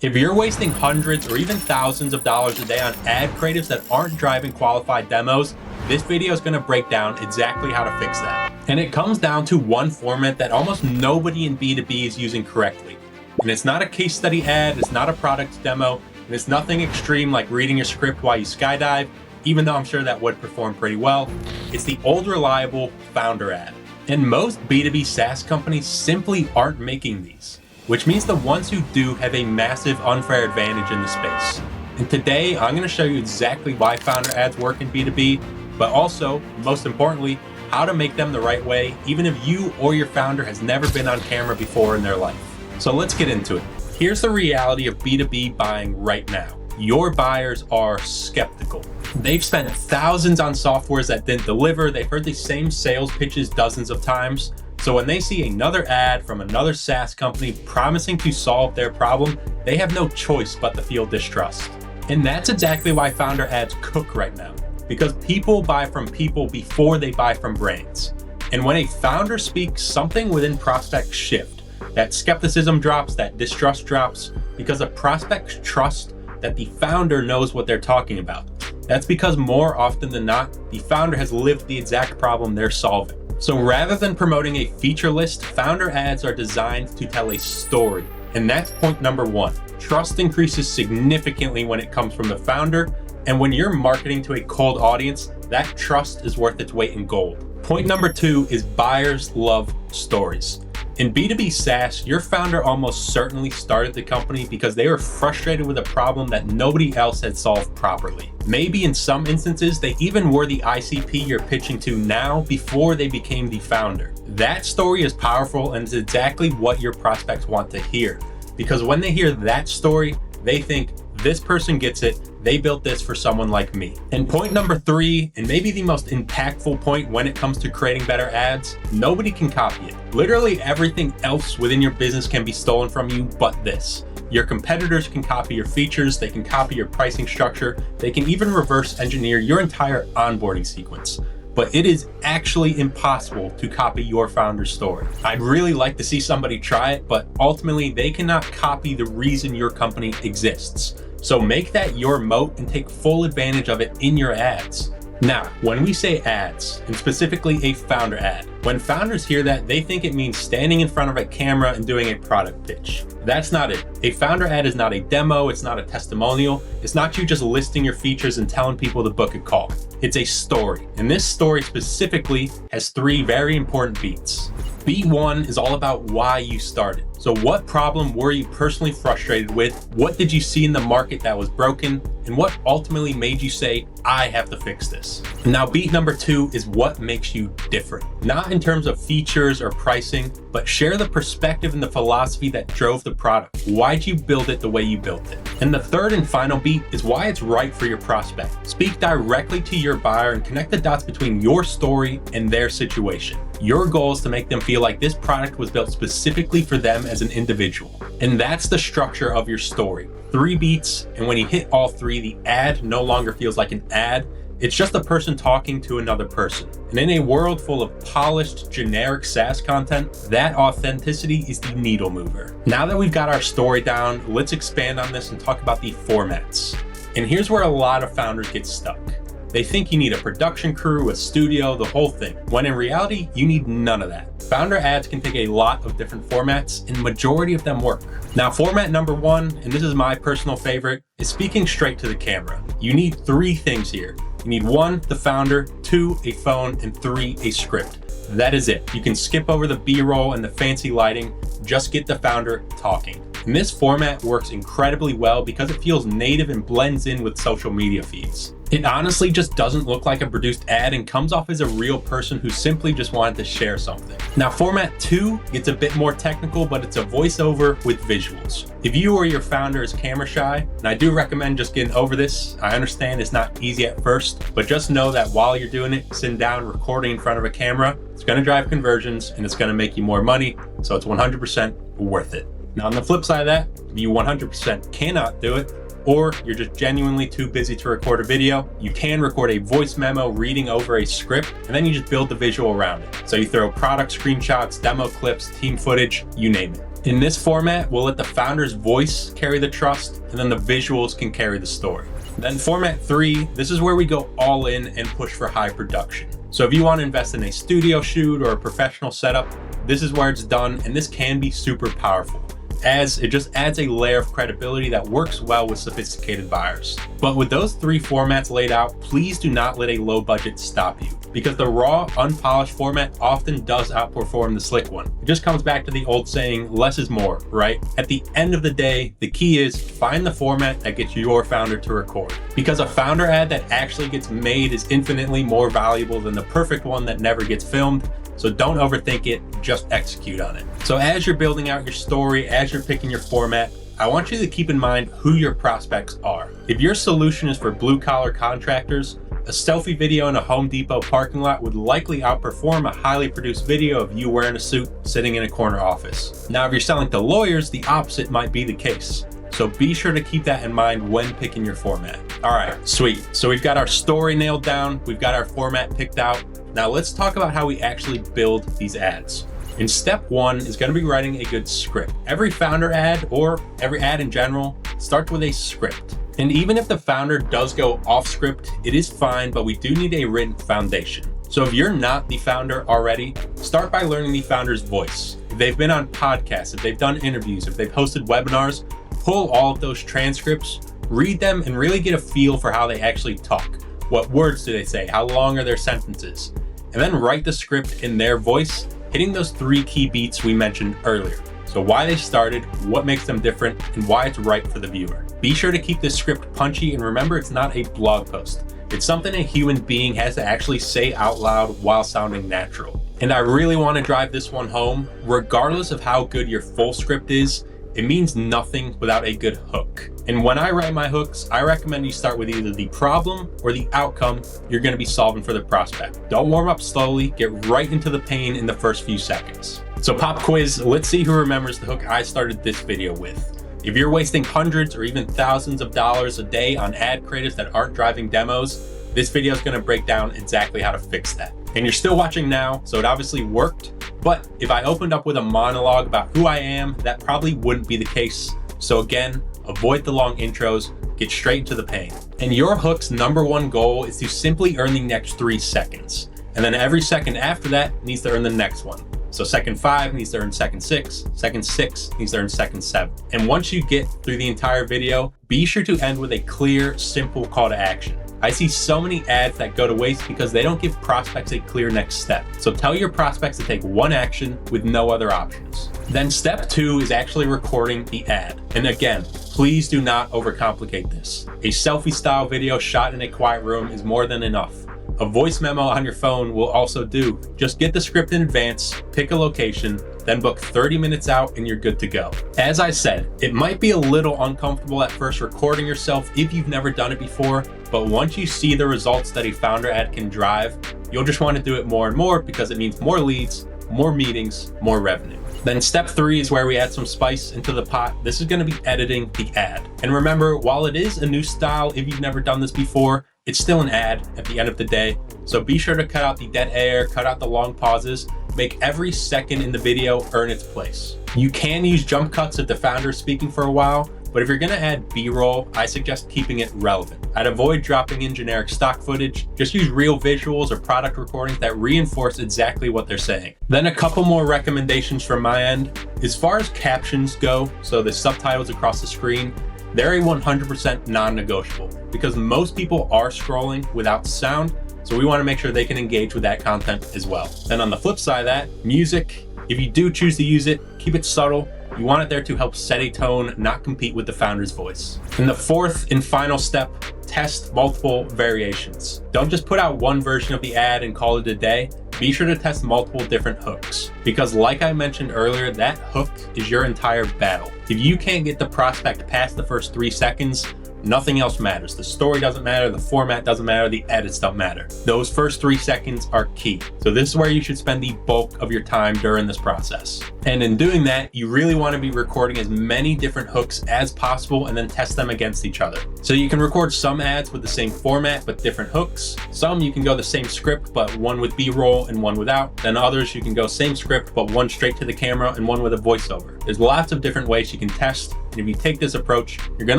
If you're wasting hundreds or even thousands of dollars a day on ad creatives that aren't driving qualified demos, this video is going to break down exactly how to fix that. And it comes down to one format that almost nobody in B2B is using correctly. And it's not a case study ad, it's not a product demo, and it's nothing extreme like reading a script while you skydive, even though I'm sure that would perform pretty well. It's the old reliable founder ad. And most B2B SaaS companies simply aren't making these, which means the ones who do have a massive unfair advantage in the space. And today, I'm going to show you exactly why founder ads work in B2B, but also, most importantly, how to make them the right way, even if you or your founder has never been on camera before in their life. So let's get into it. Here's the reality of B2B buying right now. Your buyers are skeptical. They've spent thousands on softwares that didn't deliver. They've heard the same sales pitches dozens of times. So when they see another ad from another SaaS company promising to solve their problem, they have no choice but to feel distrust. And that's exactly why founder ads cook right now, because people buy from people before they buy from brands. And when a founder speaks, something within prospects shift. That skepticism drops, that distrust drops, because the prospects trust that the founder knows what they're talking about. That's because more often than not, the founder has lived the exact problem they're solving. So rather than promoting a feature list, founder ads are designed to tell a story. And that's point number one. Trust increases significantly when it comes from the founder. And when you're marketing to a cold audience, that trust is worth its weight in gold. Point number two is buyers love stories. In B2B SaaS, your founder almost certainly started the company because they were frustrated with a problem that nobody else had solved properly. Maybe in some instances, they even were the ICP you're pitching to now before they became the founder. That story is powerful and is exactly what your prospects want to hear. Because when they hear that story, they think, this person gets it, they built this for someone like me. And point number three, and maybe the most impactful point when it comes to creating better ads, nobody can copy it. Literally everything else within your business can be stolen from you but this. Your competitors can copy your features, they can copy your pricing structure, they can even reverse engineer your entire onboarding sequence. But it is actually impossible to copy your founder's story. I'd really like to see somebody try it, but ultimately they cannot copy the reason your company exists. So make that your moat and take full advantage of it in your ads. Now, when we say ads, and specifically a founder ad, when founders hear that, they think it means standing in front of a camera and doing a product pitch. That's not it. A founder ad is not a demo, it's not a testimonial, it's not you just listing your features and telling people to book a call. It's a story, and this story specifically has three very important beats. Beat one is all about why you started. So what problem were you personally frustrated with? What did you see in the market that was broken? And what ultimately made you say, I have to fix this? Now, beat number two is what makes you different. Not in terms of features or pricing, but share the perspective and the philosophy that drove the product. Why'd you build it the way you built it? And the third and final beat is why it's right for your prospect. Speak directly to your buyer and connect the dots between your story and their situation. Your goal is to make them feel like this product was built specifically for them as an individual. And that's the structure of your story. 3 beats, and when you hit all 3, the ad no longer feels like an ad. It's just a person talking to another person. And in a world full of polished, generic SaaS content, that authenticity is the needle mover. Now that we've got our story down, let's expand on this and talk about the formats. And here's where a lot of founders get stuck. They think you need a production crew, a studio, the whole thing, when in reality, you need none of that. Founder ads can take a lot of different formats, and the majority of them work. Now, format number one, and this is my personal favorite, is speaking straight to the camera. You need 3 things here. You need 1, the founder, 2, a phone, and 3, a script. That is it. You can skip over the B-roll and the fancy lighting, just get the founder talking. And this format works incredibly well because it feels native and blends in with social media feeds. It honestly just doesn't look like a produced ad and comes off as a real person who simply just wanted to share something. Now, format 2 gets a bit more technical, but it's a voiceover with visuals. If you or your founder is camera shy, and I do recommend just getting over this, I understand it's not easy at first, but just know that while you're doing it, sitting down, recording in front of a camera, it's gonna drive conversions and it's gonna make you more money, so it's 100% worth it. Now, on the flip side of that, if you 100% cannot do it, or you're just genuinely too busy to record a video, you can record a voice memo reading over a script, and then you just build the visual around it. So you throw product screenshots, demo clips, team footage, you name it. In this format, we'll let the founder's voice carry the trust, and then the visuals can carry the story. Then format 3, this is where we go all in and push for high production. So if you want to invest in a studio shoot or a professional setup, this is where it's done, and this can be super powerful, as it just adds a layer of credibility that works well with sophisticated buyers. But with those 3 formats laid out, please do not let a low budget stop you, because the raw, unpolished format often does outperform the slick one. It just comes back to the old saying, less is more, right? At the end of the day, the key is find the format that gets your founder to record, because a founder ad that actually gets made is infinitely more valuable than the perfect one that never gets filmed. So don't overthink it, just execute on it. So as you're building out your story, as you're picking your format, I want you to keep in mind who your prospects are. If your solution is for blue-collar contractors, a selfie video in a Home Depot parking lot would likely outperform a highly produced video of you wearing a suit sitting in a corner office. Now, if you're selling to lawyers, the opposite might be the case. So be sure to keep that in mind when picking your format. All right, sweet. So we've got our story nailed down, we've got our format picked out. Now let's talk about how we actually build these ads. In step 1 is going to be writing a good script. Every founder ad, or every ad in general, starts with a script. And even if the founder does go off script, it is fine, but we do need a written foundation. So if you're not the founder already, start by learning the founder's voice. If they've been on podcasts, if they've done interviews, if they've hosted webinars, pull all of those transcripts, read them, and really get a feel for how they actually talk. What words do they say? How long are their sentences? And then write the script in their voice, hitting those 3 key beats we mentioned earlier. So why they started, what makes them different, and why it's right for the viewer. Be sure to keep this script punchy, and remember, it's not a blog post. It's something a human being has to actually say out loud while sounding natural. And I really want to drive this one home. Regardless of how good your full script is, it means nothing without a good hook. And when I write my hooks, I recommend you start with either the problem or the outcome you're going to be solving for the prospect. Don't warm up slowly, get right into the pain in the first few seconds. So pop quiz, let's see who remembers the hook I started this video with. If you're wasting hundreds or even thousands of dollars a day on ad creatives that aren't driving demos, this video is going to break down exactly how to fix that. And you're still watching now, so it obviously worked. But if I opened up with a monologue about who I am, that probably wouldn't be the case. So again, avoid the long intros, get straight to the pain. And your hook's #1 goal is to simply earn the next 3 seconds. And then every second after that needs to earn the next one. So second 5 needs to earn second 6, second 6 needs to earn second 7. And once you get through the entire video, be sure to end with a clear, simple call to action. I see so many ads that go to waste because they don't give prospects a clear next step. So tell your prospects to take one action with no other options. Then step 2 is actually recording the ad. And again, please do not overcomplicate this. A selfie style video shot in a quiet room is more than enough. A voice memo on your phone will also do. Just get the script in advance, pick a location, then book 30 minutes out and you're good to go. As I said, it might be a little uncomfortable at first recording yourself if you've never done it before, but once you see the results that a founder ad can drive, you'll just want to do it more and more because it means more leads, more meetings, more revenue. Then step 3 is where we add some spice into the pot. This is going to be editing the ad. And remember, while it is a new style, if you've never done this before, it's still an ad at the end of the day. So be sure to cut out the dead air, cut out the long pauses, make every second in the video earn its place. You can use jump cuts if the founder is speaking for a while, but if you're gonna add B-roll, I suggest keeping it relevant. I'd avoid dropping in generic stock footage, just use real visuals or product recordings that reinforce exactly what they're saying. Then a couple more recommendations from my end. As far as captions go, so the subtitles across the screen, they're a 100% non-negotiable because most people are scrolling without sound, so we want to make sure they can engage with that content as well. Then on the flip side of that, music, if you do choose to use it, keep it subtle. You want it there to help set a tone, not compete with the founder's voice. And the fourth and final step, test multiple variations. Don't just put out one version of the ad and call it a day. Be sure to test multiple different hooks because like I mentioned earlier, that hook is your entire battle. If you can't get the prospect past the first 3 seconds, nothing else matters. The story doesn't matter, the format doesn't matter, the edits don't matter. Those first 3 seconds are key. So this is where you should spend the bulk of your time during this process. And in doing that, you really want to be recording as many different hooks as possible and then test them against each other. So you can record some ads with the same format but different hooks. Some you can go the same script but one with B-roll and one without. Then others you can go same script but one straight to the camera and one with a voiceover. There's lots of different ways you can test, and if you take this approach, you're going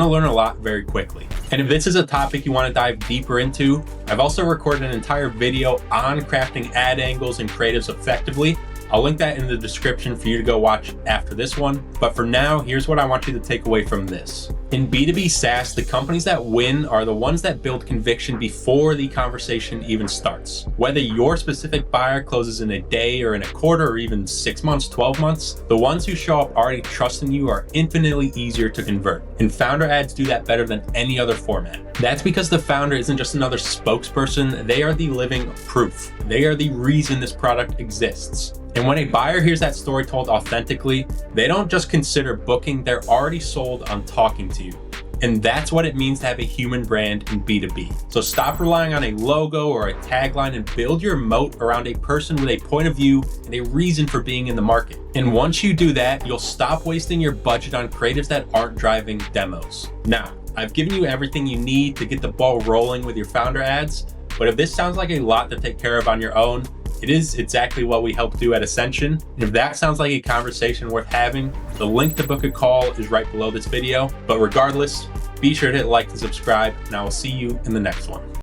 to learn a lot very quickly. And if this is a topic you want to dive deeper into, I've also recorded an entire video on crafting ad angles and creatives effectively. I'll link that in the description for you to go watch after this one. But for now, here's what I want you to take away from this. In B2B SaaS, the companies that win are the ones that build conviction before the conversation even starts. Whether your specific buyer closes in a day or in a quarter or even 6 months, 12 months, the ones who show up already trusting you are infinitely easier to convert. And founder ads do that better than any other format. That's because the founder isn't just another spokesperson, they are the living proof. They are the reason this product exists. And when a buyer hears that story told authentically, they don't just consider booking, they're already sold on talking to you. And that's what it means to have a human brand in B2B. So stop relying on a logo or a tagline and build your moat around a person with a point of view and a reason for being in the market. And once you do that, you'll stop wasting your budget on creatives that aren't driving demos. Now, I've given you everything you need to get the ball rolling with your founder ads, but if this sounds like a lot to take care of on your own, it is exactly what we help do at Ascension. And if that sounds like a conversation worth having, the link to book a call is right below this video. But regardless, be sure to hit like and subscribe, and I will see you in the next one.